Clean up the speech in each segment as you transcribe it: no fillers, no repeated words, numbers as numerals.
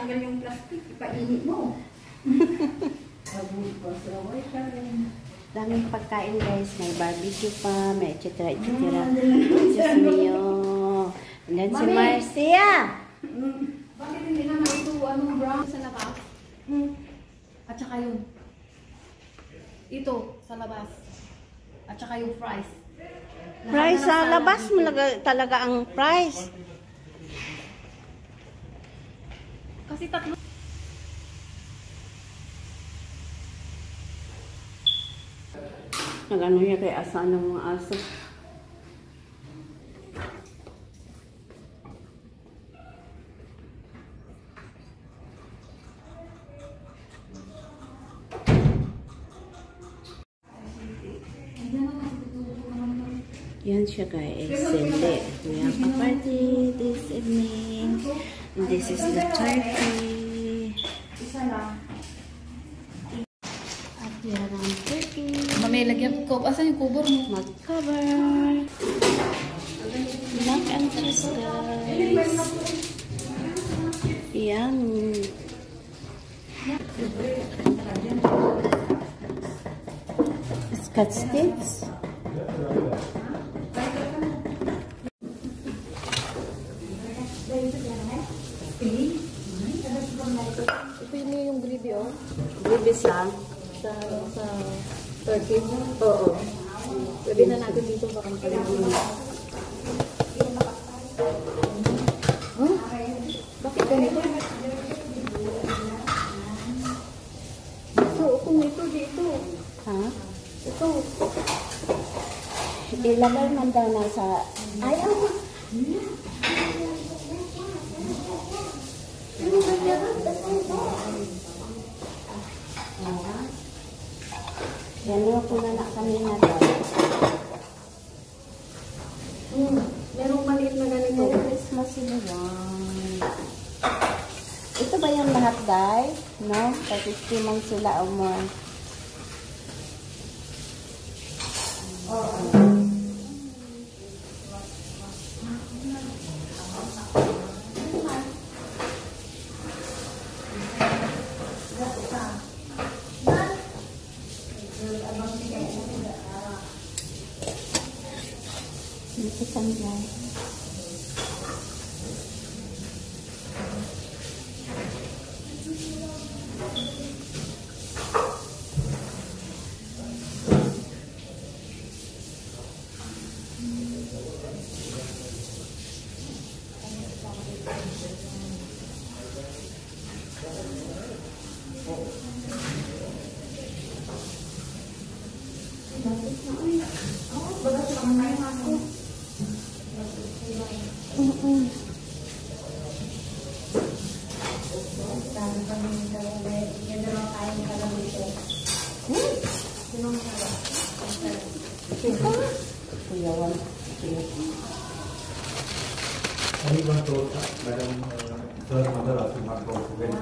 tanggal yung plastic. Ipainit mo. Daming pagkain guys. May barbecue pa, may etc. etc. Diyos mio. And then si Marcia. Bakit hindi naman ito brown sa labas? At saka yun. Ito sa labas. At saka yung fries. Fries sa labas mo talaga ang fries. Kasi tatlo. Nag-ano niya kay asa ng mga aso. Yan siya guys. We have a party this evening. And this is the turkey. Isa lang. At yan ang turkey. May lagyan ko. Asan yung cover mo? Mag-cover. Mac and cheese guys. Yan. Scotch sticks. Ito yung gravy Gravy sa turkey. Oo. Pwede na natin dito baka makalagay. Huh? Bakit ganito? So, kung ito dito. Ha? Ito. Ilagay man daw na sa... Ayaw! Yan yung punana kanina daw. Merong maliit na ganito. Christmas sila yan. Ito ba yung lahat guys? No? 30 man sila o more. Oo. Ito kami guys. Anyone told Madam Sir Mother also not go to very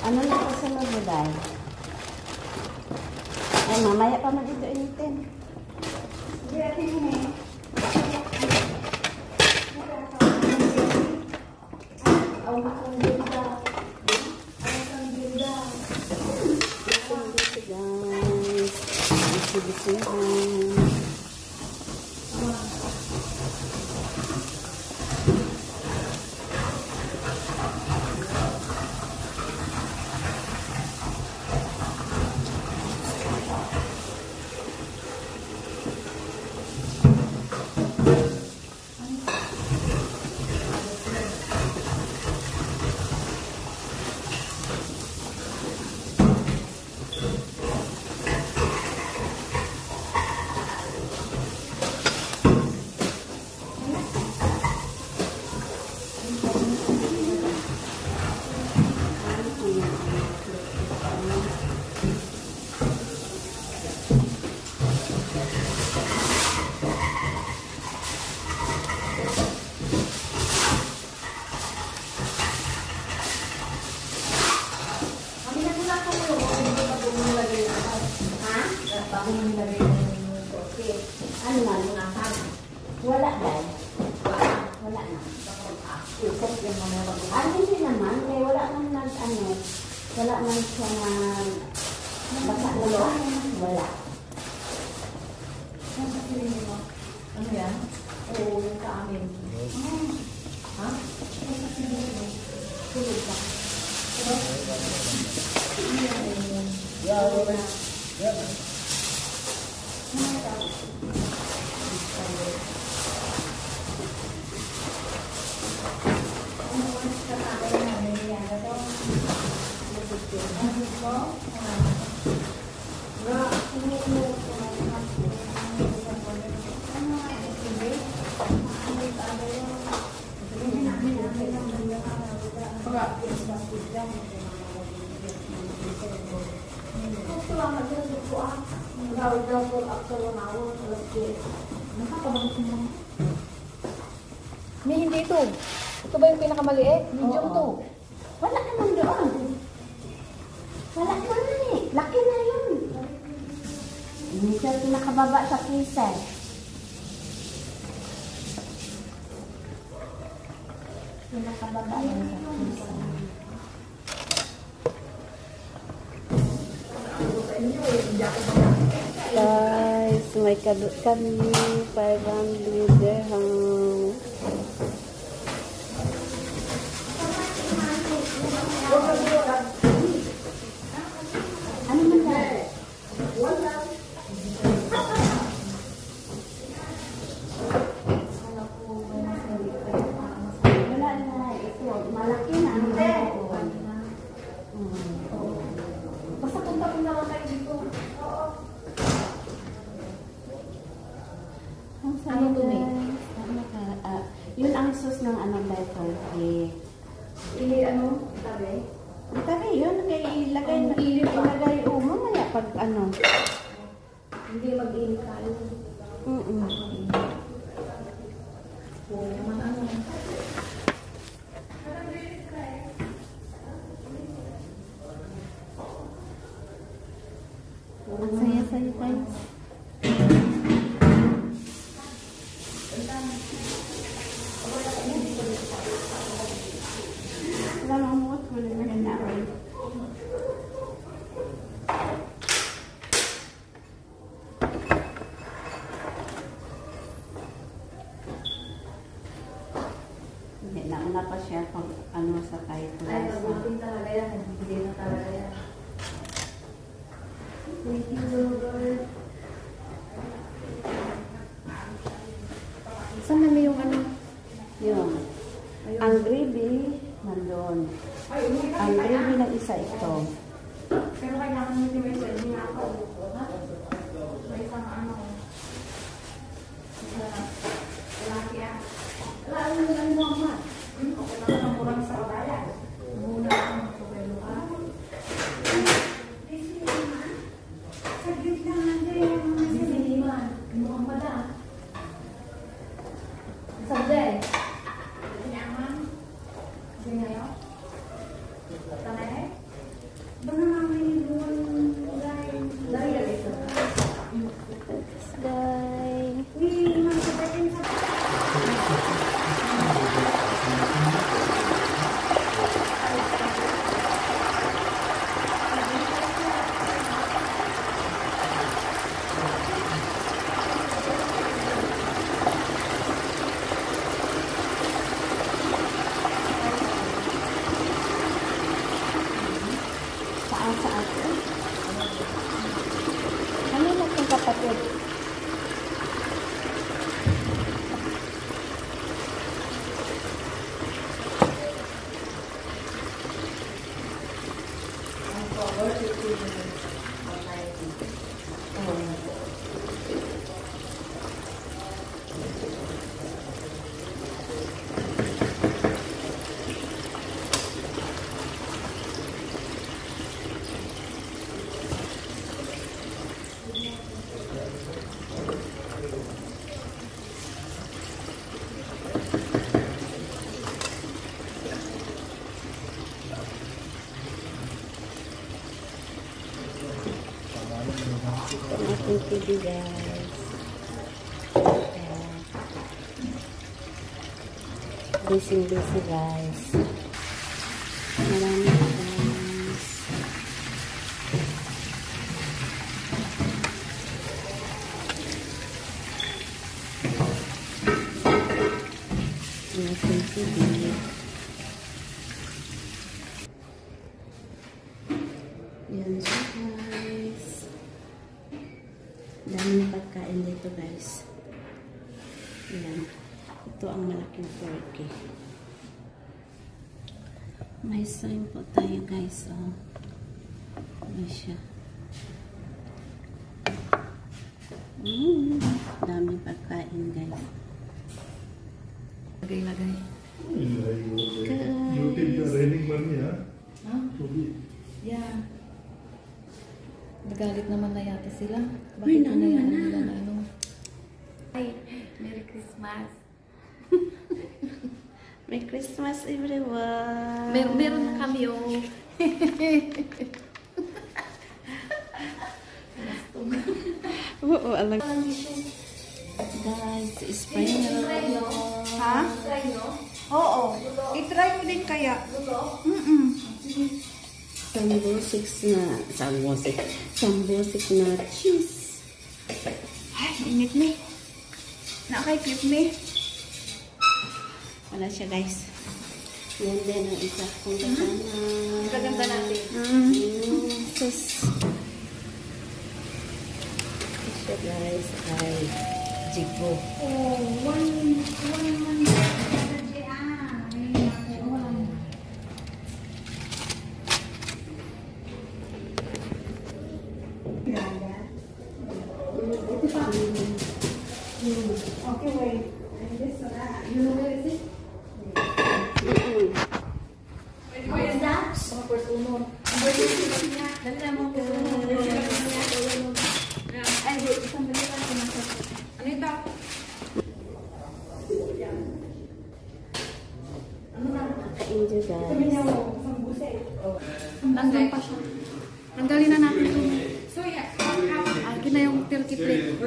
Ano na kasunod mo dahil? Ay, mamaya pa man ito initin. Guys, bisibisihan. Ano man? Wala dahil. Wala na. Isok yung mga meron. Hindi naman, kaya wala man ano, wala man siya na baka ulo. Wala. Ano yan? Oo, yung sa amin. Ha? Tulog ka. May hindi ito. Ito ba yung pinakamaliit? Medium to. Wala naman doon. Wala naman eh. Laki na yun. Hindi siya pinakababa sa freezer. Pinakababa yan sa freezer. Guys, may kadot kami 500 dirham. Ano man dahil? Wala na. Ito, malaki na. Basta punta ko na lang kayo dito. Ano to, May? Yun ang sus ng anong letter A. Ano? Tabi? Tabi yun, ilagay na ilagay mamaya pag ano. Hindi mag-init tayo. Oo, naman ano. Ang saya-saya guys. Wala mo mo ko na namin. Hindi na pa siya pag ano sa kahit Ay, mabuting talaga yan. Hindi na talaga yan. Thank you, Lord. Saan na may yung ano? yun. Ang gravy nandun. Ang gravy ng isa ito. Pero kailangan mo yung message niya ako. Ha? May isang ano. Laki ah. Wala mo yung ano mo. Ako na ang murang sa kabayan. Muna ako magpapelo ka. Saglit lang natin. Siniman. Mukhang pala. Sabday. Nyaman. Kasi ngayon. Tanay. Baka namin yung dahil ito. Guys. Sa atin. Ano na itong kapatid? Ating TV guys. busy guys. Marami guys. Ating TV. Yan siya guys. Daming pagkain dito guys. Yan. Ito ang malaking turkey. May sign po tayo guys. Oh. Ano siya? Daming pagkain guys. Lagay-lagay. You take the raining money, huh? Ha? To be. Yeah. Nagalit naman na yata sila. Ay, Bakit naman hinayaan na. nila na ano? Ay, Merry Christmas. Merry Christmas everyone! Meron na kami oh. Oo, alam. Guys, spring roll. Ha? Oo. I-try mo din kaya. Sambosik na cheese. Ay, init ni. Nakakipip ni. Wala siya guys. Yan din ang isa kong kasama. Gaganda natin. Sus. Siya guys ay jigo. Oh, one Okay, wait. And this or that. You know where is it? What is that? Mga portuno. Dali na mga portuno. Ay, isang bili lang ko nasa. Ano ito? Enjoy Sabi guys. niya mo, isang busa eh. Nandun pa siya. Tanggalin na natin ito. So, yeah. Akin na yung turkey plate.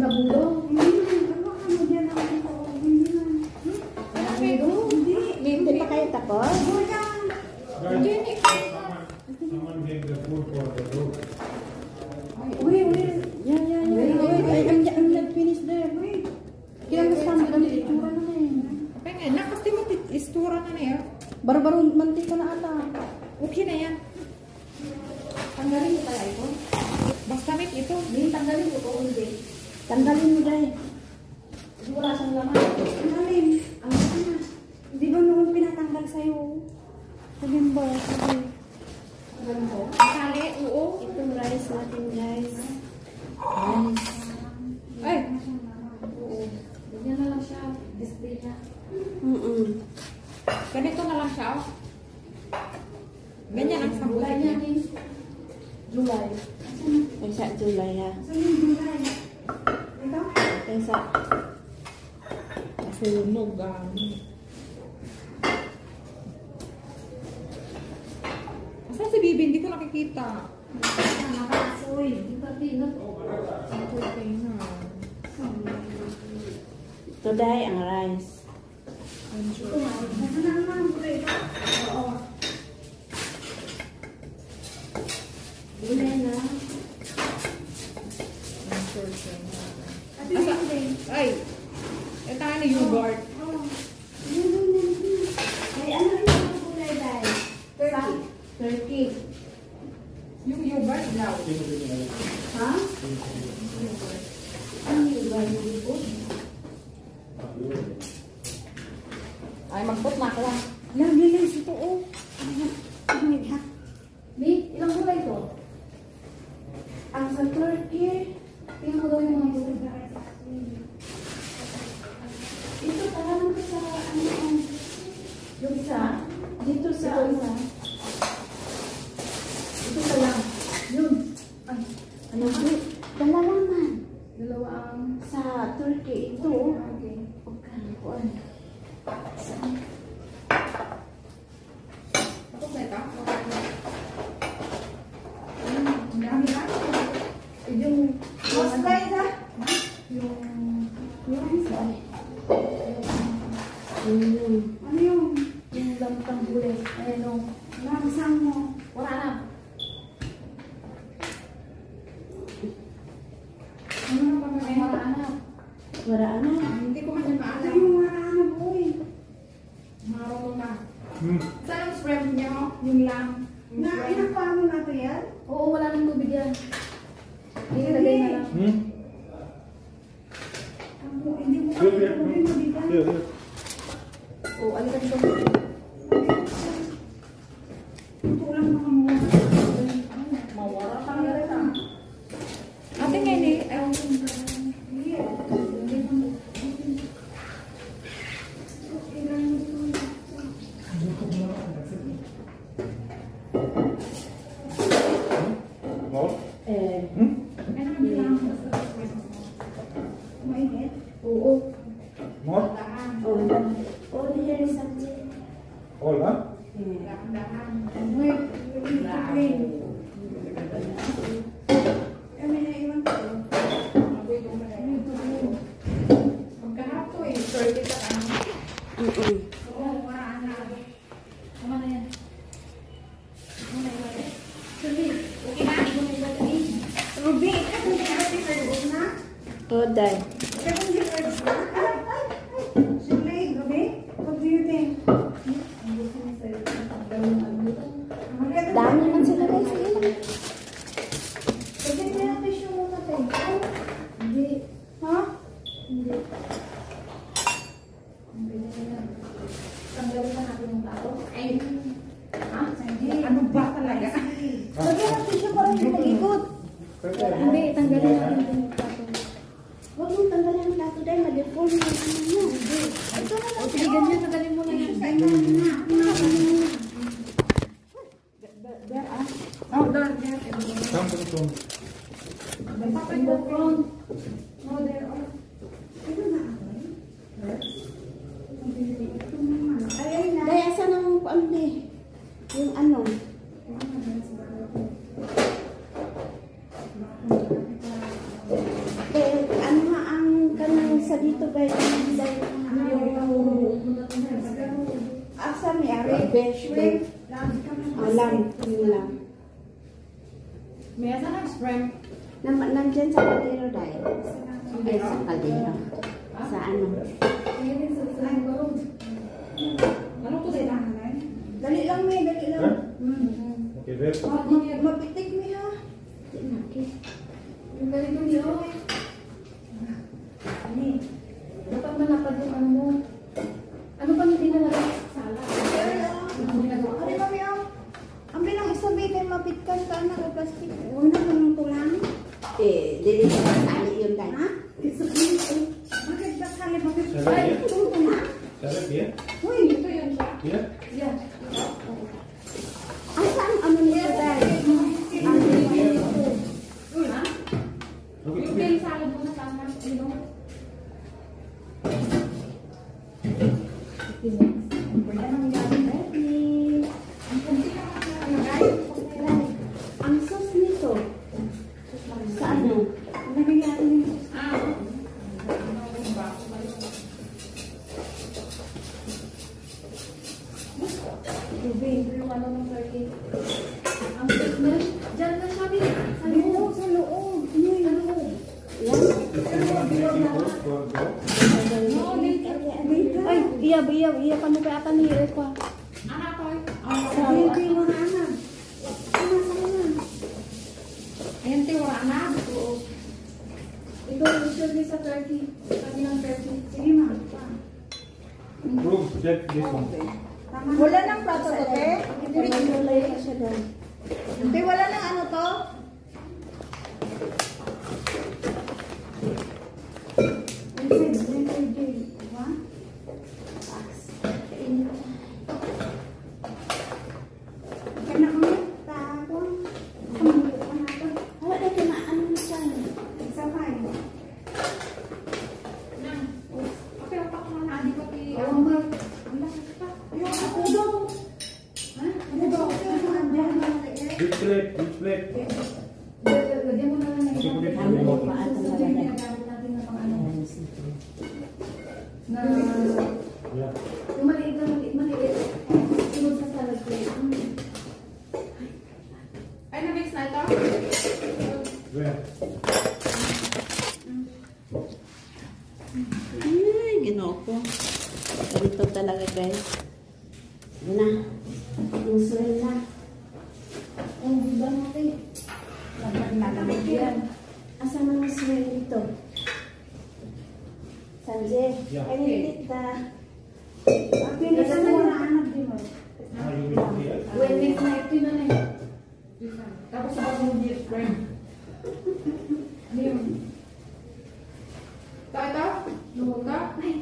Nabulong. Hindi pa kayo tapos? Someone gave the food for the dog. I'm not finished there. Wait. Kaya mas kami itura na na eh. Pengen, nakasti mo istura na na eh. Baro-baro mantika na ata. Okay na yan. Tanggalin mo kaya ito? Basta mit ito. Hindi, tanggalin mo ko hindi. Tanggalin mo dahil. Hindi wala siyang laman. Tanggalin. Ang na. Di ba noong pinatanggal sa'yo? Sabihin ba? Sabi. Tanggalin ko. Kali, oo. Itong rice natin guys. Ay. Oo. Ganyan na lang siya. Display na. Ganito na lang siya. Oh. Ganyan ang July sabuhay niya niya. ni. July. Kaysa July ha. Saan yung July? Ito? Kaysa Sunog Asan si Bibi? Hindi ko nakikita. Nakakasoy. Hindi pa pinot. Okay na. today ang rice. Ito nga. Nasaan na naman ang kulay ito? Oo. Gulay na. Asa? Ay! Ito ano yogurt? Ay, ano yung gulay dahil? Turkey. Yung yogurt daw. Ha? Ano yung gulay mo dito? Ay, mag-put na ako. Lagi guys ito oh. May, ilang gulay ito? Ang sa turkey. Tingnan ko daw yung mga gulay. Ito tahanan ko sa ano. Yung isa? Dito sa Ito isa. Ito sa lang. Yun. Ay, ano dalawa man. dalawa ang... Sa turkey ito. Okay. Kuan. Saan? Tapos na ito? lang pang gulay. Ayan o. Langsang mo. Wala na. Ano na ba Ay, wala na. Wala na. Hindi ko man maalam. Yung marana, boy. Marunong na. Saan ang spread niyo? Yung lam. Inakpa mo na ito yan? Oo, wala nang tubig yan. Ilagay na lang. Hindi mo Here, kaya here, tubig mabigat. here, here. Oo, alikan ito. Ito lang makamuha. Mawara ka na rin ah. Ate ngayon eh. More? Mainit? Oo. More? Oh, here is something. All, huh? Wait. Kami na iwan ko. Magkaharap to eh. 30 ka lang. Oo, marana. Tama na yan. Okay na? Ikaw na ilagay. Ruby, ikaw hindi ka prepared na? Oh, dai. Ikaw hindi prepared na? Shirley, Ruby, what do you think? Dami naman sila guys. Pwede mo yung tissue muna tayo. Hindi. Ha? Hindi. Hindi na yan. Tanggalin na natin yung tato. Ay. Ha? Hindi. Ano ba talaga? Lagyan ng tissue para hindi mag-ikot. Hindi, tanggalin natin yung tato. Huwag mong tanggalin ang lato dahil mag-deform yung ano mo. Ito na lang. O sige, ganyan, tanggalin mo na yan. Sa inyo na. Oh, there. Come from In the front. No, there. Ito na. Ay, na. Dahil asan ang ano yung ano? Dahil ano nga ang kanang sa dito guys? Dahil asa may ari? Besh. Alam. Yung lang. May asa na spray. Nandyan sa kaldero dahil. Ay, sa kaldero. Sa ano? Ano to sila? Dali lang, May. Dali lang. Okay, there. Mapitik, May, ha? Yung ganito niyo. Dapat malapad yung ano mo. Ano pa hindi na lang sala? Ano ba, May, oh? Ang bilang isabi kay mapitkan ka na kay plastic. Huwag na kang tulang. Dili sa tali yun dahil. Ha? Isabi. Bakit ba sali? Bakit? Shall I Ay, here? ito na. Shall I here? Uy, ito yun siya. Here? Yan. Asa ang ano nito dahil? Ha? Okay, Yung okay. kayo salad mo na tama. Ano? Anong gamit? Ang sauce nito. Sa ano? Nagyayari niyo. Yung ano ng turkey. Ang signal. Diyan na sabi. Sa loob, sa loob. Ano? Yan. Ay, iya pa mo kaya ata ni Eko. Anak ko. Sabi mo na, anak. Ayan, te, wala na. ito yung survey sa turkey. Sabi ng turkey. Sige, ma. Proof, check this one. Wala nang plato to, te? Pagmamulay ka siya dahil. Te, wala nang ano to? Wala na kina ano na siya. Which plate? Which plate? Lagyan mo na lang ng Sige, ulit. Ano mo pa ata Ito talaga. yung ginagamit natin na pang ano. Na Yeah. yung maliit na maliit. Yun na. Insulin na. Ang ganda natin. Nalamig yan. Asan ang insulin dito? Sanjay, Yeah. I need it na. Pinis mo na anak din mo. Ah, you will be here. When next night, ito na eh. Tapos sa pag mo dear friend. Ano yun? Tata? Luhog ka? Ay,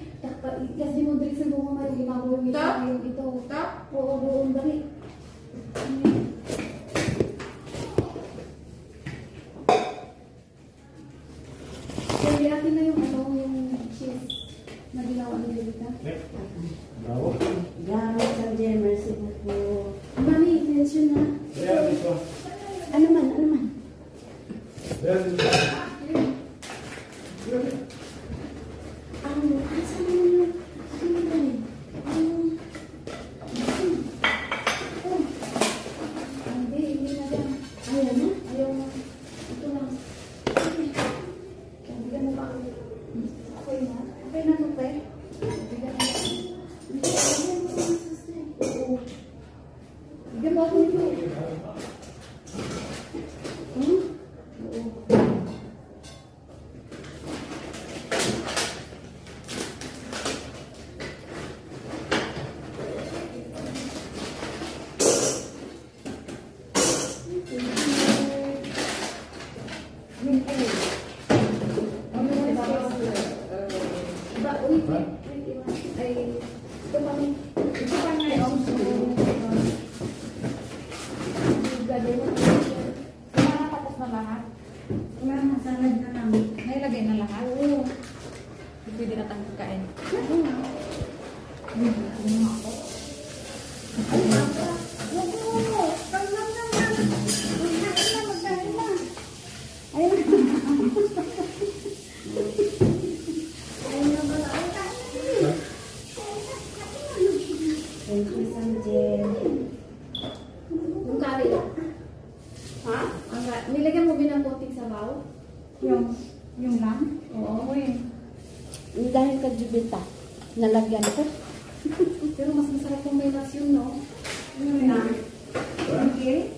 kasi di mo dali sa bunga may ginagawa yung Ta? yung ito. Ta? Oo, doon dali. Kaya natin na yung ano, yung cheese na ginawa ni Jelita. Okay. Bravo. Gamit Sanjay, merci beaucoup. Mami, mention na. Yeah, this one. Ano man, ano man. There is Asan mo yung ano ba eh? Hindi na yan. Ayaw na? Ayaw na. Ito lang. Bigyan mo ba ako? Okay na? Okay na ito, pe? Bigyan mo ako. Bigyan mo ako nito. Oo. Tapos na lahat? Wala na, salad na lang. Nailagay na lahat? Oo. Pwede na tayong kain. Thank you, Sanjay. Yung curry lang. Ha? Nilagyan mo din ng konting sabaw? Yung lang? Oo. Dahil ka Jubita, nalagyan ko. Pero mas masarap kung may lasyon, no? Okay.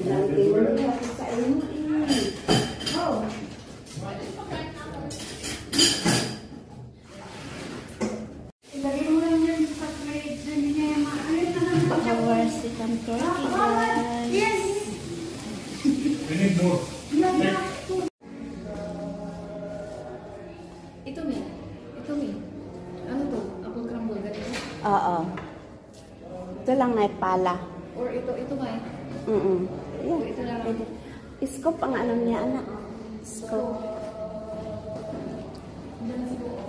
Lagi mo yan sa inyo. Oh. Ilagay mo lang yan sa plate. Hindi niya yung Our second turkey, guys. we need more. Ito, Mi. Ito, Mi. Ano to? Apple crumble, ganito? Oo. Ito lang na pala. Or ito ba eh? Yan. Ito lang. Pwede. Scoop ang ano niya, anak. Scoop. Ito na siguro.